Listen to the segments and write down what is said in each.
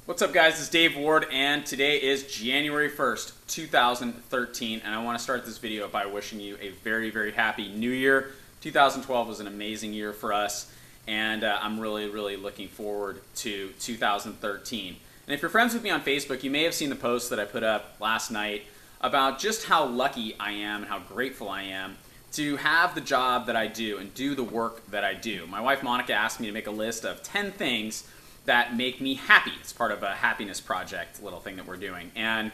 What's up, guys? It's Dave Ward, and today is January 1st, 2013, and I want to start this video by wishing you a very, very happy new year. 2012 was an amazing year for us, and I'm really, really looking forward to 2013. And if you're friends with me on Facebook, you may have seen the post that I put up last night about just how lucky I am and how grateful I am to have the job that I do and do the work that I do. My wife Monica asked me to make a list of 10 things that make me happy. It's part of a happiness project little thing that we're doing. And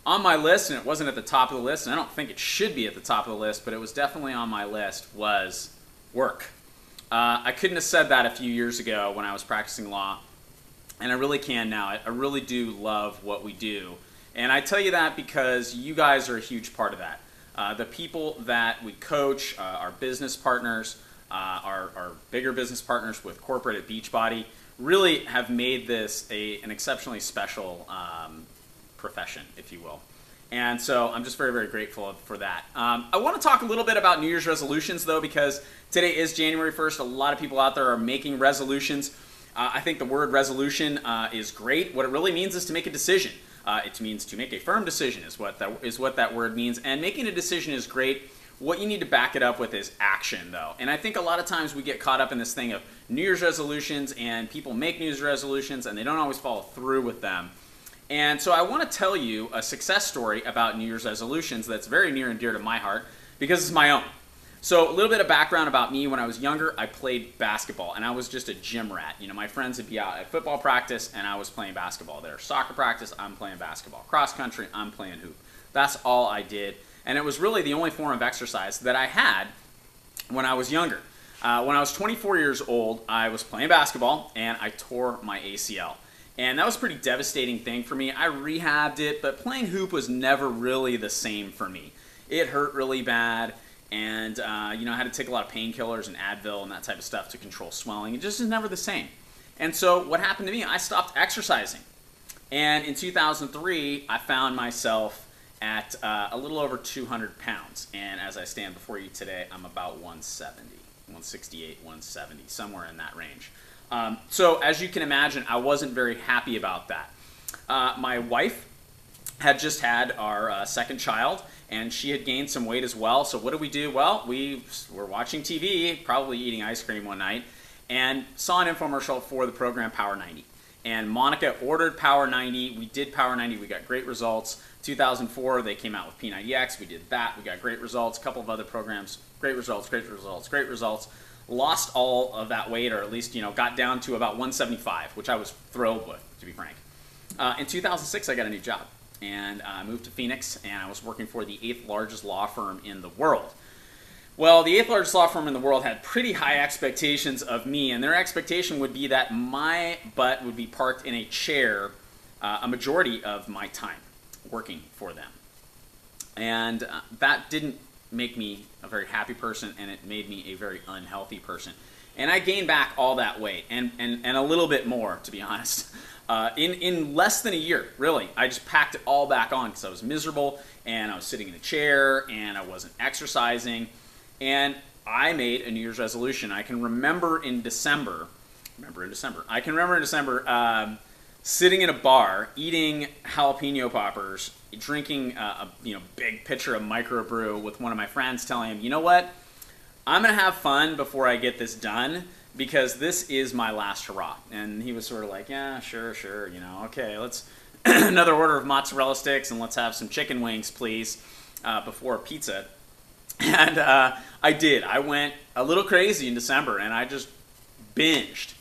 on my list, and it wasn't at the top of the list, and I don't think it should be at the top of the list, but it was definitely on my list, was work. I couldn't have said that a few years ago when I was practicing law, and I really can now. I really do love what we do. And I tell you that because you guys are a huge part of that. The people that we coach, our business partners, our bigger business partners with corporate at Beachbody, really have made this an exceptionally special profession, if you will. And so I'm just very, very grateful for that. I want to talk a little bit about New Year's resolutions, though, because today is January 1st. A lot of people out there are making resolutions. I think the word resolution is great. What it really means is to make a decision. It means to make a firm decision is what that word means. And making a decision is great. What you need to back it up with is action, though. And I think a lot of times we get caught up in this thing of New Year's resolutions, and people make New Year's resolutions and they don't always follow through with them. And so I want to tell you a success story about New Year's resolutions that's very near and dear to my heart because it's my own. So a little bit of background about me. When I was younger, I played basketball, and I was just a gym rat. You know, my friends would be out at football practice, and I was playing basketball there. Soccer practice, I'm playing basketball. Cross country, I'm playing hoop. That's all I did. And it was really the only form of exercise that I had when I was younger. When I was 24 years old, I was playing basketball, and I tore my ACL. And that was a pretty devastating thing for me. I rehabbed it, but playing hoop was never really the same for me. It hurt really bad, and you know, I had to take a lot of painkillers and Advil and that type of stuff to control swelling. It just is never the same. And so what happened to me, I stopped exercising. And in 2003, I found myself at a little over 200 pounds. And as I stand before you today, I'm about 170, 168, 170, somewhere in that range. So as you can imagine, I wasn't very happy about that. My wife had just had our second child, and she had gained some weight as well. So what did we do? Well, we were watching TV, probably eating ice cream one night, and saw an infomercial for the program Power 90. And Monica ordered Power 90. We did Power 90. We got great results. 2004, they came out with P90X. We did that. We got great results. A couple of other programs, great results, great results, great results. Lost all of that weight, or at least, you know, got down to about 175, which I was thrilled with, to be frank. In 2006, I got a new job, and I moved to Phoenix, and I was working for the 8th largest law firm in the world. Well, the 8th largest law firm in the world had pretty high expectations of me, and their expectation would be that my butt would be parked in a chair a majority of my time working for them. And that didn't make me a very happy person, and it made me a very unhealthy person. And I gained back all that weight, and a little bit more, to be honest. In less than a year, really. I just packed it all back on because I was miserable, and I was sitting in a chair, and I wasn't exercising. And I made a New Year's resolution. I can remember in December, sitting in a bar, eating jalapeno poppers, drinking a big pitcher of microbrew with one of my friends, telling him, you know what, I'm going to have fun before I get this done because this is my last hurrah. And he was sort of like, yeah, sure, you know, okay, let's another order of mozzarella sticks and let's have some chicken wings, please, before pizza. And I did. I went a little crazy in December, and I just binged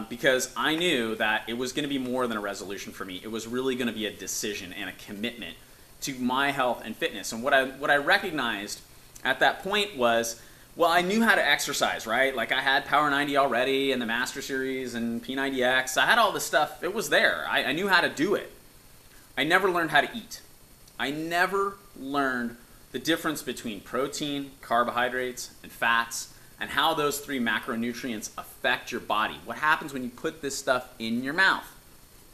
because I knew that it was going to be more than a resolution for me. It was really going to be a decision and a commitment to my health and fitness. And what I recognized at that point was, well, I knew how to exercise, right? Like I had Power 90 already and the Master Series and P90X. I had all this stuff. It was there. I knew how to do it. I never learned how to eat. I never learned the difference between protein, carbohydrates, and fats, and how those three macronutrients affect your body. What happens when you put this stuff in your mouth?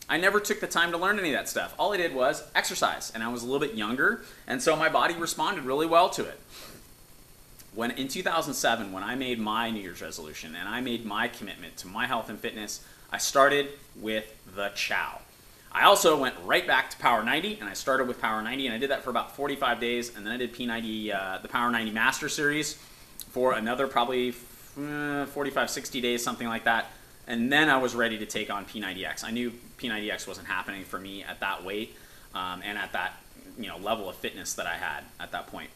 I never took the time to learn any of that stuff. All I did was exercise, and I was a little bit younger, and so my body responded really well to it. When in 2007, when I made my New Year's resolution and I made my commitment to my health and fitness, I started with the Chow. I also went right back to Power 90, and I started with Power 90, and I did that for about 45 days, and then I did P90, the Power 90 Master Series for another probably 45, 60 days, something like that, and then I was ready to take on P90X. I knew P90X wasn't happening for me at that weight and at that level of fitness that I had at that point.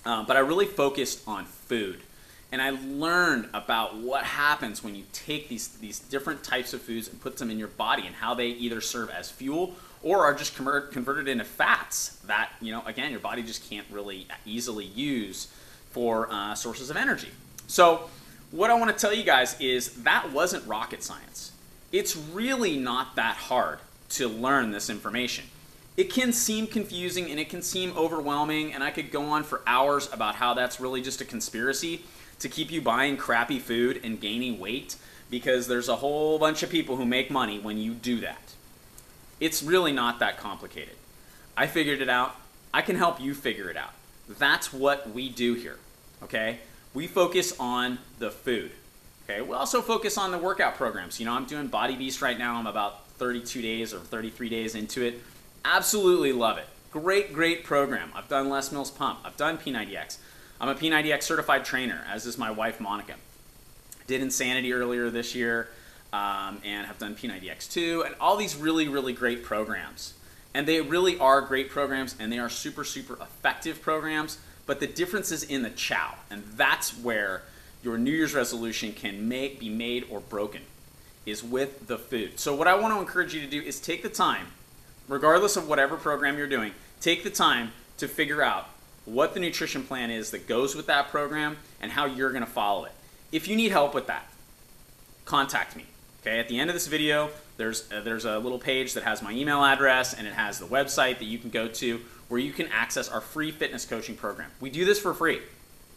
But I really focused on food. And I learned about what happens when you take these different types of foods and put them in your body and how they either serve as fuel or are just converted into fats that, again, your body just can't really easily use for sources of energy. So what I want to tell you guys is that wasn't rocket science. It's really not that hard to learn this information. It can seem confusing and it can seem overwhelming, and I could go on for hours about how that's really just a conspiracy to keep you buying crappy food and gaining weight, because there's a whole bunch of people who make money when you do that. It's really not that complicated. I figured it out. I can help you figure it out. That's what we do here, okay? We focus on the food, okay? We also focus on the workout programs. I'm doing Body Beast right now. I'm about 32 days or 33 days into it. Absolutely love it. Great, great program. I've done Les Mills Pump. I've done P90X. I'm a P90X certified trainer, as is my wife, Monica. Did Insanity earlier this year, and have done P90X too, and all these really, really great programs. And they really are great programs, and they are super, super effective programs, but the difference is in the Chow, and that's where your New Year's resolution can be made or broken, is with the food. So what I want to encourage you to do is take the time, regardless of whatever program you're doing, take the time to figure out what the nutrition plan is that goes with that program and how you're going to follow it. If you need help with that, contact me. Okay, at the end of this video, there's a little page that has my email address, and it has the website that you can go to where you can access our free fitness coaching program. We do this for free.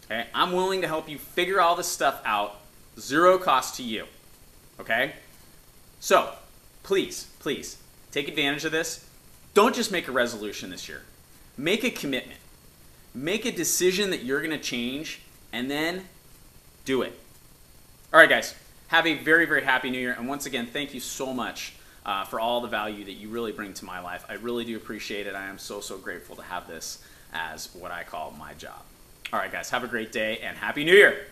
Okay, I'm willing to help you figure all this stuff out, zero cost to you. Okay, so please, please take advantage of this. Don't just make a resolution this year. Make a commitment. Make a decision that you're going to change, and then do it. All right, guys. Have a very, very happy New Year. And once again, thank you so much for all the value that you really bring to my life. I really do appreciate it. I am so, so grateful to have this as what I call my job. All right, guys. Have a great day, and Happy New Year.